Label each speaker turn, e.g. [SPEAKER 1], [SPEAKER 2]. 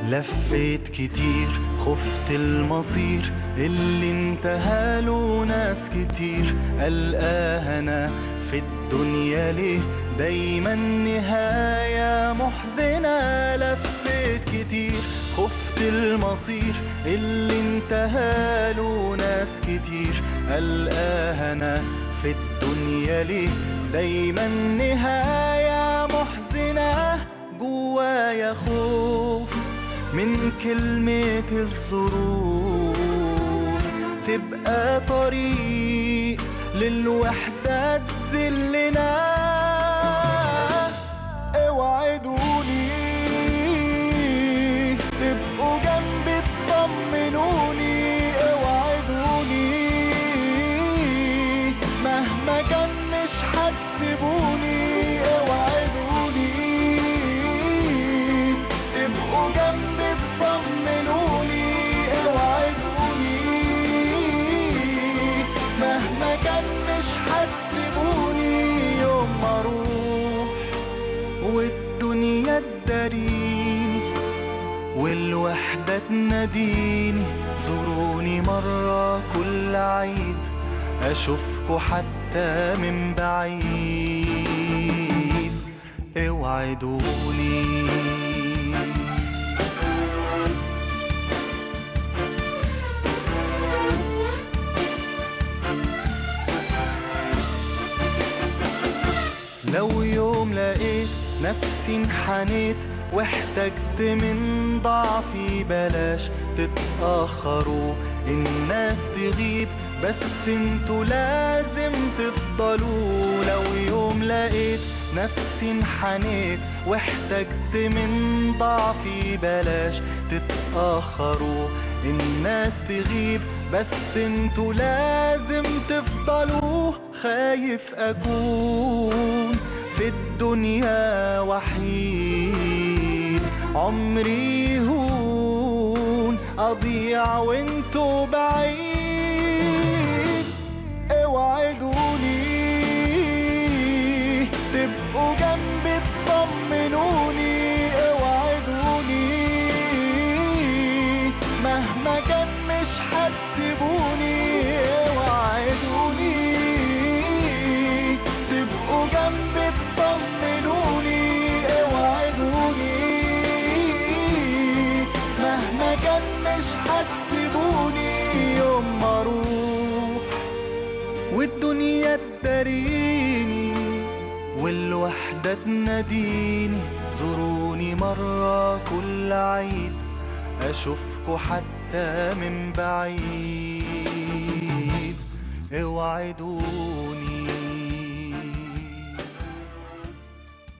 [SPEAKER 1] لفيت كتير خفت المصير اللي انتهاله ناس كتير. ألقاها أنا في الدنيا ليه دايما نهاية محزنة. لفيت كتير خفت المصير اللي انتهاله ناس كتير. ألقاها أنا في الدنيا ليه دايما نهاية محزنة. جوايا خوف من كلمة الظروف تبقى طريق للوحدة تذلنا. اوعدوني تبقوا جنبي تطمنوني. اوعدوني مهما كان مش هتسيبوني. اوعدوني تبقوا جنبي تطمنوني. اوعدوني مهما كان مش هتسيبوني. يوم ما اروح والدنيا تداريني والوحدة تناديني، زوروني مرة كل عيد أشوفكوا حتى من بعيد. اوعدوني. لو يوم لقيت نفسي انحنيت واحتجت من ضعفي، بلاش تتأخروا الناس تغيب بس انتوا لازم تفضلوا. لو يوم لقيت نفسي انحنيت واحتجت من ضعفي، بلاش تتأخروا الناس تغيب بس انتوا لازم تفضلوا. خايف أكون في الدنيا وحيد، عمري يهون أضيع وانتوا بعيد. اوعدوني تبقوا جنبي تطمنوني. اوعدوني مهما كان مش هتسيبوني. اوعدوني تبقوا جنبي تطمنوني. اوعدوني مهما كان مش هتسيبوني. يوم ما اروح والدنيا تداريني والوحدة تناديني، زوروني مرة كل عيد أشوفكوا حتى من بعيد. اوعدوني.